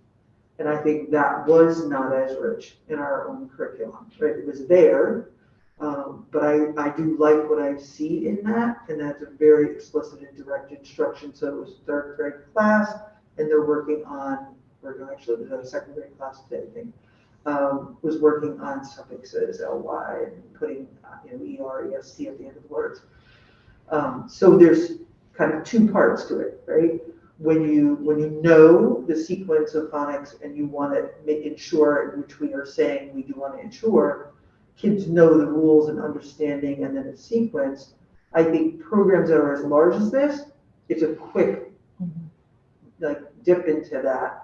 And I think that was not as rich in our own curriculum, right? It was there, but I do like what I see in that, and that's a very explicit and direct instruction. So it was third grade class, and they're working on, or actually there's a second grade class today, I think. Was working on suffixes, ly, and putting er, est at the end of the words. So there's kind of two parts to it, right? When you know the sequence of phonics and you want to ensure, which we are saying we do want to ensure, kids know the rules and understanding, and then it's sequenced. I think programs that are as large as this, it's a quick like dip into that.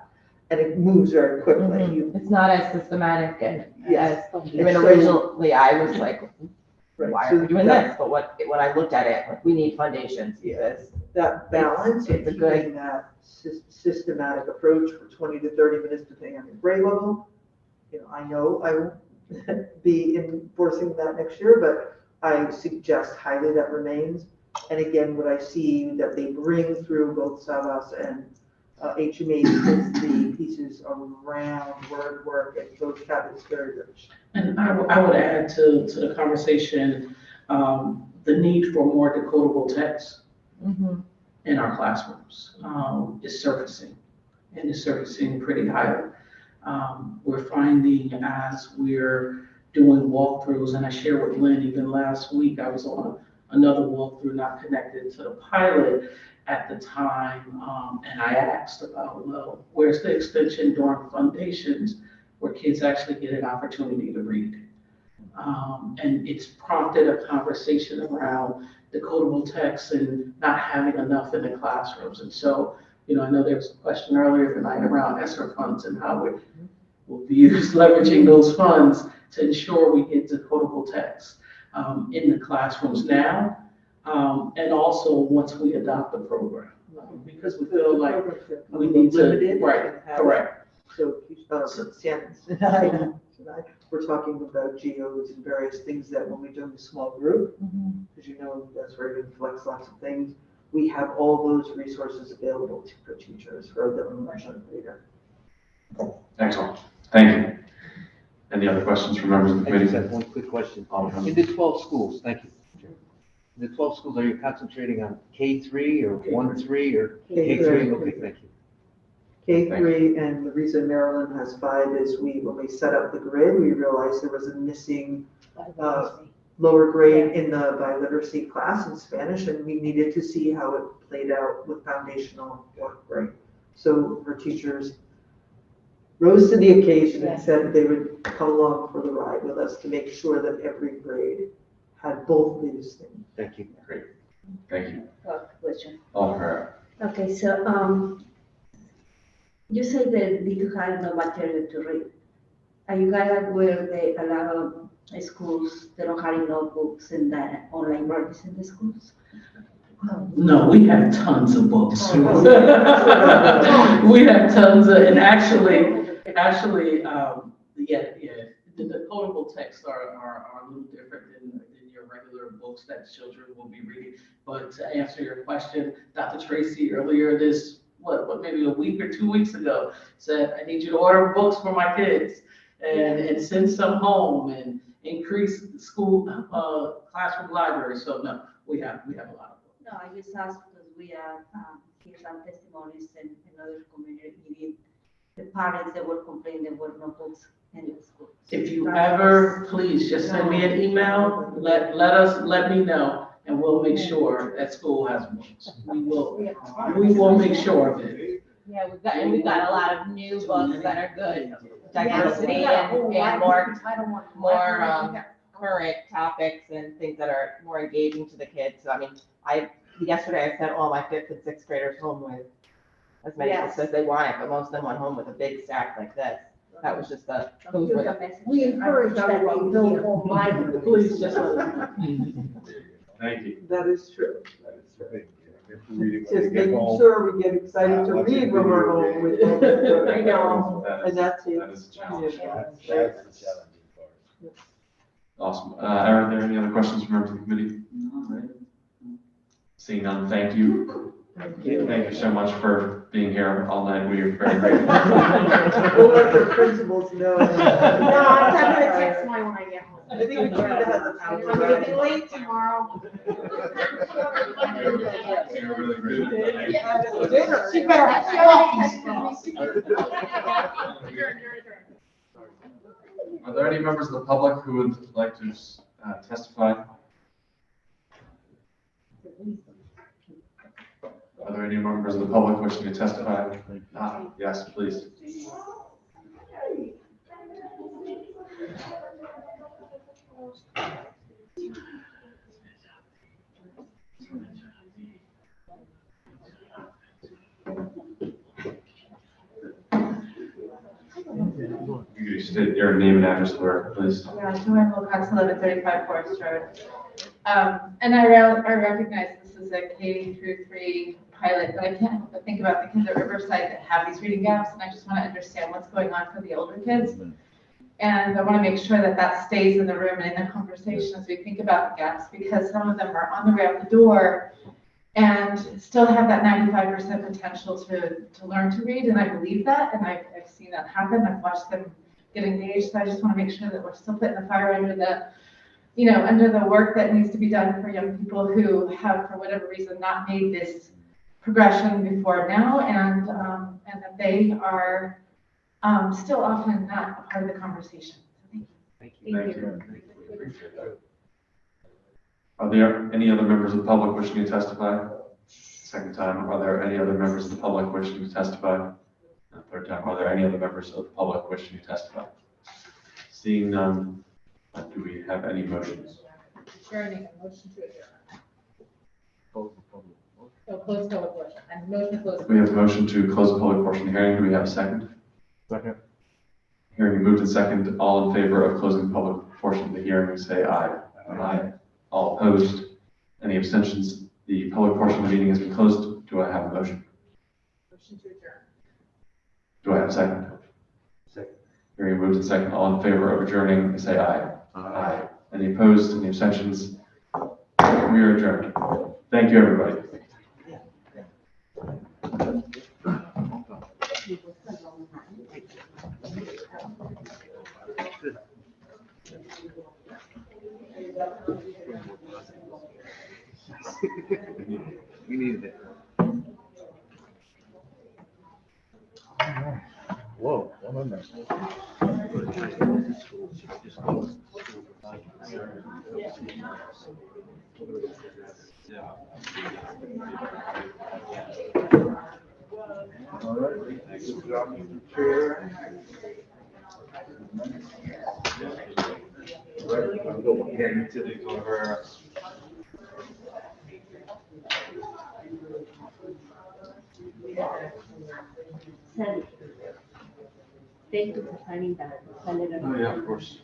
And it moves very quickly. It's not as systematic and Yes. as, I mean, originally I was like, why So are we doing that- this? But when I looked at it, like, we need foundations because That balance, It's a of good- keeping that systematic approach for 20 to 30 minutes, depending on your grade level. I know I won't be enforcing that next year, but I suggest highly that remains. And again, what I see that they bring through both Savas and HMA is the pieces around word work and vocab is very rich. And I would add to the conversation, the need for more decodable text in our classrooms is surfacing, and is surfacing pretty highly. We're finding as we're doing walkthroughs, and I shared with Lynn even last week, I was on another walkthrough not connected to the pilot at the time, and I asked about, well, where's the extension during foundations where kids actually get an opportunity to read? And it's prompted a conversation around decodable text and not having enough in the classrooms. And so, I know there was a question earlier tonight around ESSER funds and how we'll be leveraging those funds to ensure we get decodable text in the classrooms now. And also once we adopt the program, because we feel like we need to, right, correct. So, Shannon and I, we're talking about geos and various things that when we do a small group, because that's where you can flex lots of things, we have all those resources available for teachers for the immersion reader. Excellent. Thank you. Any other questions from members of the I just committee? have one quick question. In the 12 schools, thank you. The 12 schools, are you concentrating on K3 or 1-3 or K3. K3? Okay, thank you. K3, and the reason Maryland has 5 is when we set up the grid, we realized there was a missing lower grade in the biliteracy class in Spanish, and we needed to see how it played out with foundational work, right? So our teachers rose to the occasion and said they would come along for the ride with us to make sure that every grade had both of these things. Thank you. Great. Thank you. Question. All her. Okay, so, you say that you have no material to read. Are you guys aware that a lot of schools, they don't have notebooks and that online work is in the schools? No, we have tons of books. We have tons of, and actually, the quotable texts are a little different than your regular books that children will be reading. But to answer your question, Dr. Tracy earlier maybe a week or 2 weeks ago, said, I need you to order books for my kids and send some home and increase the school classroom library. So no, we have a lot of books. No, I just asked because we have, hear some testimonies in other community, the parents that were complaining there were no books in the school. If you ever, please just send me an email, let me know, and we'll make sure that school has books. We will make sure of it. Yeah, we've got a lot of new books that are good, diversity and more current topics and things that are more engaging to the kids. So I mean, yesterday I sent all my 5th and 6th graders home with as many books as they wanted, but most of them went home with a big stack like this. That was just We encourage that they build home libraries. Please just let them know. Thank you. That is true. That is right. Reading when Just they get making home. sure we get excited to Lots of read when we're home with them. I know. And that's it. That is a challenge. That's the challenging part. Awesome. Are there any other questions from members of the committee? Seeing none, thank you. Thank you so much for being here all night. We are very grateful. We'll let the principals know. No, I'm gonna text mine when I get home. I think we should have the I'm gonna be late tomorrow. You're really great. Dinner. She better have Are there any members of the public who would like to testify? Are there any members of the public wishing to testify? Yes, please. You can state your name and address for it, please. Yeah, Joanne Wilcox, 1135 Forest Road. And I recognize this is a K through 3 pilot, but I can't help but think about the kids at Riverside that have these reading gaps, and I just want to understand what's going on for the older kids. And I want to make sure that that stays in the room and in the conversation as we think about the gaps, because some of them are on the way out the door and still have that 95% potential to learn to read, and I believe that, and I've seen that happen. I've watched them get engaged, so I just want to make sure that we're still putting the fire under the work that needs to be done for young people who have, for whatever reason, not made this progression before now, and that they are still often not a part of the conversation. So thank you. Thank you. We appreciate that. Are there any other members of the public wishing to testify? Second time, are there any other members of the public wishing to testify? Third time, are there any other members of the public wishing to testify? Seeing none, do we have any motions? Sharon, a motion to adjourn. So close public portion, and motion to close. We have a motion to close the public portion of the hearing. Do we have a second? Second. Hearing moved and second. All in favor of closing the public portion of the hearing, say aye. Aye. All opposed? Any abstentions? The public portion of the meeting has been closed. Do I have a motion? Motion to adjourn. Do I have a second? Second. Hearing moved and second. All in favor of adjourning, say aye. Aye. Any opposed? Any abstentions? We are adjourned. Thank you, everybody. We needed it. Whoa, one on there. All right, good job, Mr. Chair. Right, I'm going again to the cover. Send, thank you for signing that, send it. Oh, yeah, of course.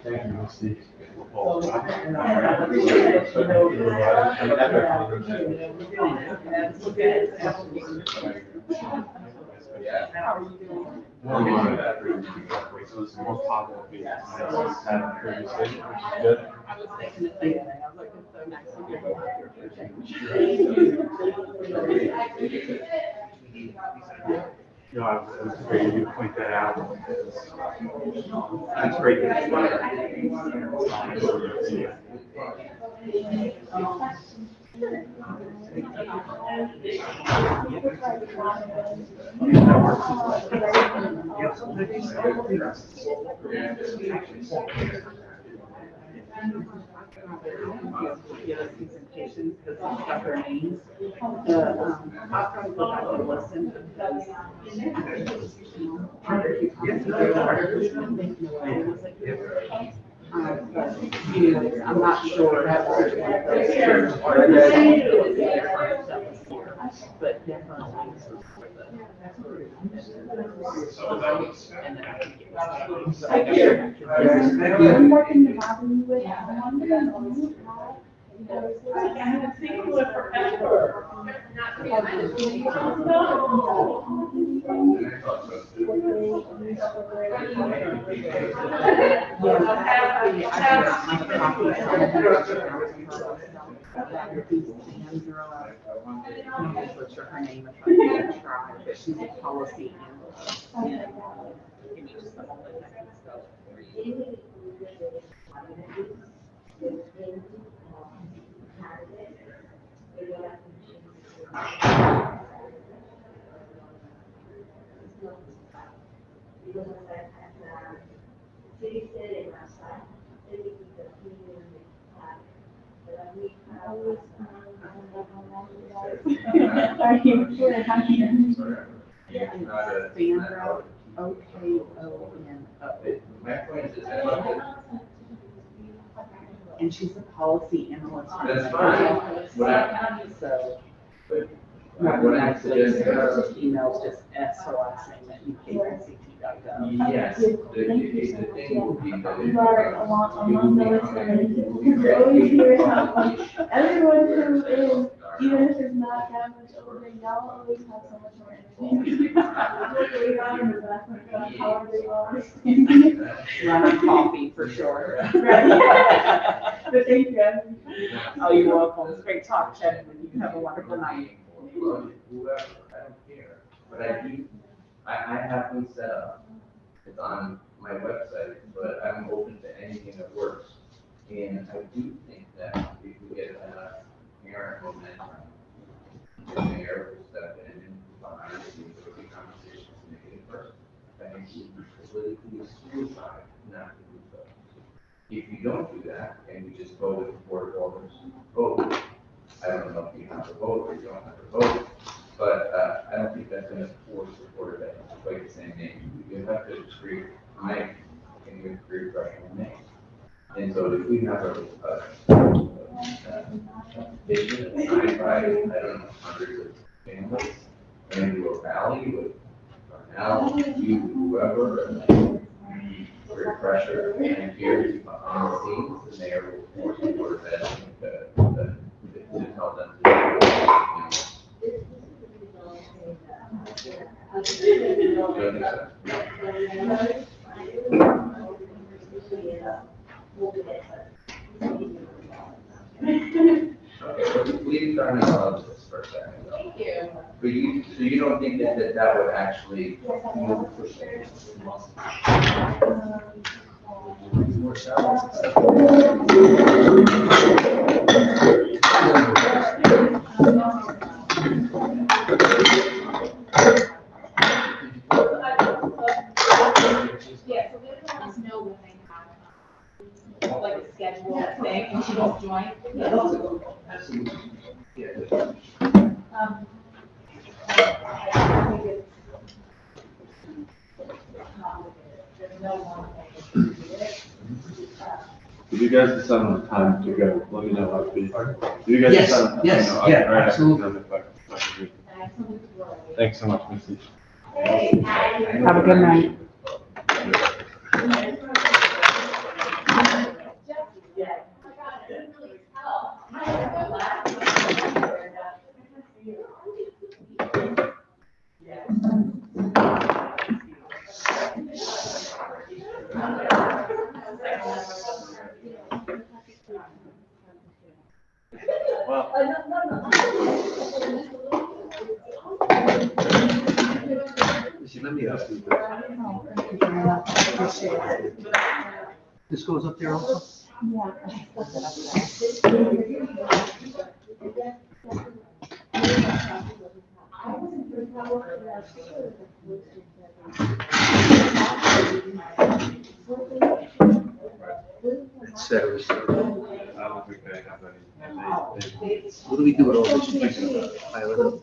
Thank you, Lucy. So it's more positive. Had previously, which is good. I was thinking the same thing, I was like, it's so nice to hear about your No, it was great you point that out. That's great. presentations because it's got their names. I'll probably go back and listen because. But, you know, I'm not sure. But definitely. One more thing to bother you with, I haven't seen you forever. Her name if I can try, but she's a policy analyst. Give me just a moment, I can spell it for you. Sandra, O-K-O-N-O. And she's a policy analyst. That's fine. So. More than likely, her email's just S, her last name at ukcct.gov. Yes. The thing will be that you are among those that are people who always hear how everyone who is, even if it's not that much older, y'all always have so much more energy. Going on in the background, however you all understand. Run on coffee for sure. Right. But thank you. Oh, you're welcome. It's great talk, Ted. You have a wonderful night. Whoever, I don't care, but I have them set up. It's on my website, but I'm open to anything that works. And I do think that if we get enough parent momentum, the mayor will step in and behind the scenes, there'll be conversations to make it first. I think politically suicide not to do so. If you don't do that, and you just go with the board of alder's vote, I don't know if you have to vote or you don't have to vote, but I don't think that's gonna force the board of ed to play the same game. You have to create, my opinion, create pressure on me. And so if we have a vision signed by, I don't know, hundreds of families, and do a rally with Cornell, you, whoever, and create pressure, and here behind the scenes, the mayor will force the board of ed to tell them to do it. Okay, but we learn about this for a second. Thank you. But you, so you don't think that would actually move for More salaries and stuff. Yeah, so they let us know when they have, like a scheduled thing, and she won't join. Absolutely. Yeah. I think it's there's no one way to do it. Did you guys decide on the time to go? Let me know how it be. Did you guys Yes, decide on the time? yes, No, okay, yeah, all right, absolutely. Thanks so much, Missy. Have a good night. Let me ask you. This goes up there also? It's Saturday. What do we do with all this? Pilot?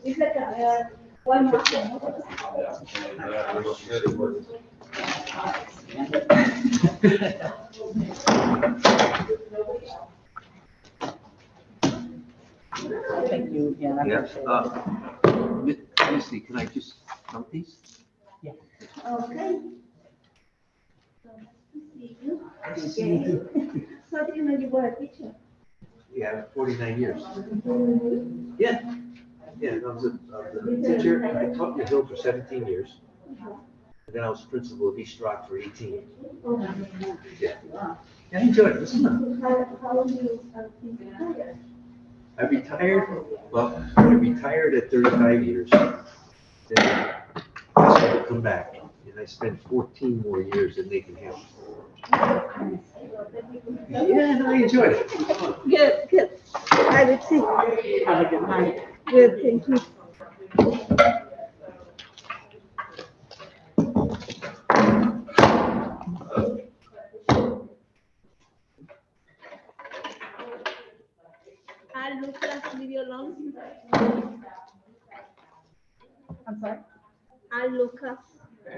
Thank you again. I Yeah, appreciate it. Missy, can I just count these? Okay. Nice to see you. Okay. So do you know you were a teacher? Yeah, 49 years. Yeah, yeah, I was a teacher, I taught in Hill for 17 years. And then I was principal of East Rock for 18. Yeah, I enjoyed it, this is fun. How long do you think you retired? I retired at 35 years. Then I asked to come back, and I spent 14 more years in Macon Hill. Yeah, no, I enjoyed it. Good, good. Hi, Betsy. Have a good night. Good, thank you. Hi, Lucas, leave you alone. I'm sorry? Hi, Lucas,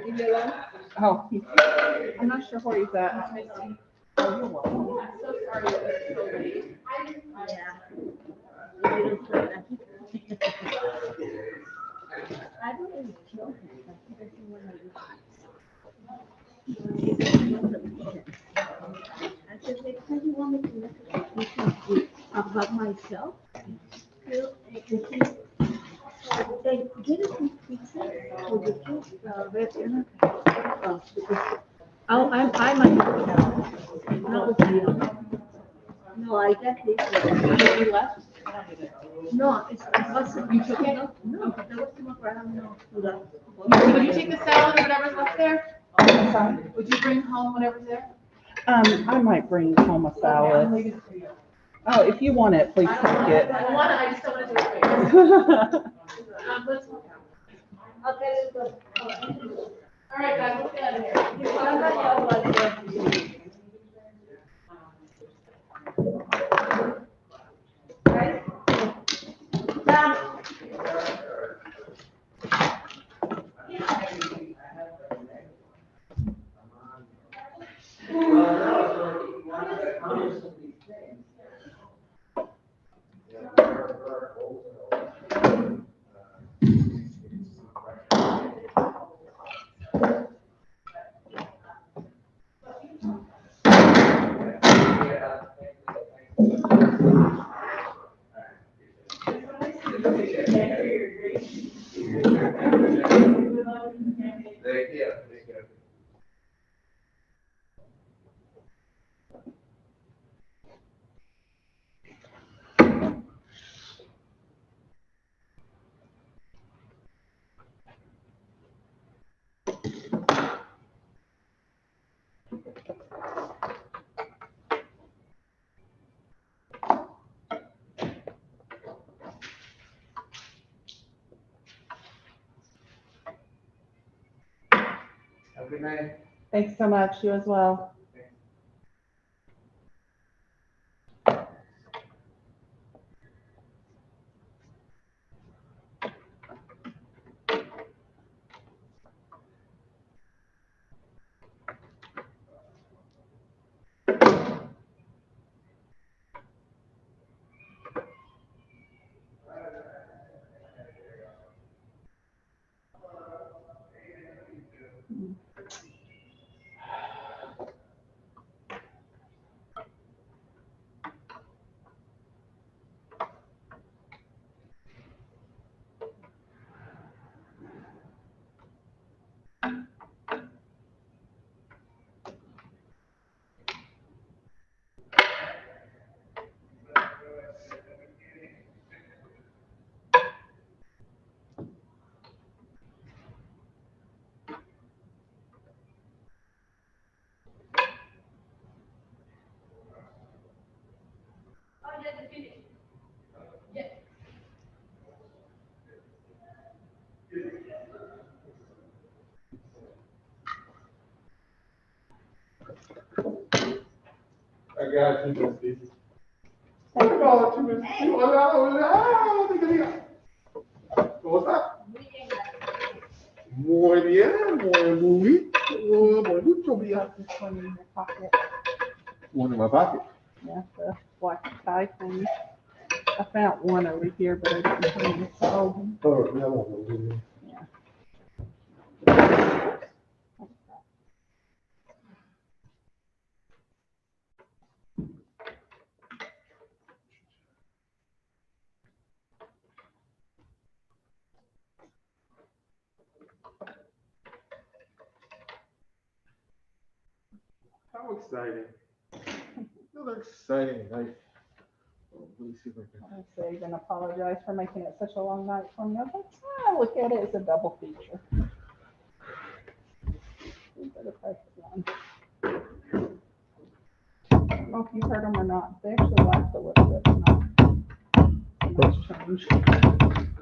leave you alone. Oh, I'm not sure where he's at. Oh, you're welcome. I'm so sorry that it's so late. Yeah. You don't feel that. I don't really kill him. I think I said, next time you want me to make a presentation about myself, you they get it in pizza for the kids, red dinner. Oh, I might not with you. No, I got this. You left? No, it wasn't. You took it? No, that was too much. I don't know. Would you take the salad or whatever's left there? I'm sorry? Would you bring home whatever's there? I might bring home a salad. Oh, if you want it, please take it. I want it, I just don't want to do it right. Let's walk out. Okay, let's go. All All right, guys, let's get out of here. Have a good night. Thanks so much, you as well. I got 2 minutes, please. Oh my God, 2 minutes. ¿Cómo está? Muy bien, muy mucho bien. This one in your pocket. One in my pocket. Yeah, the black tie thing. I found one over here, but I didn't bring it. So, Oh, yeah, I won't go. yeah. How exciting. Another exciting night. Oh, let me see if I can. I say, even apologize for making it such a long night for me. But look at it as a double feature. Better press one. I don't know if you heard them or not. They actually laughed a little bit. Not much change.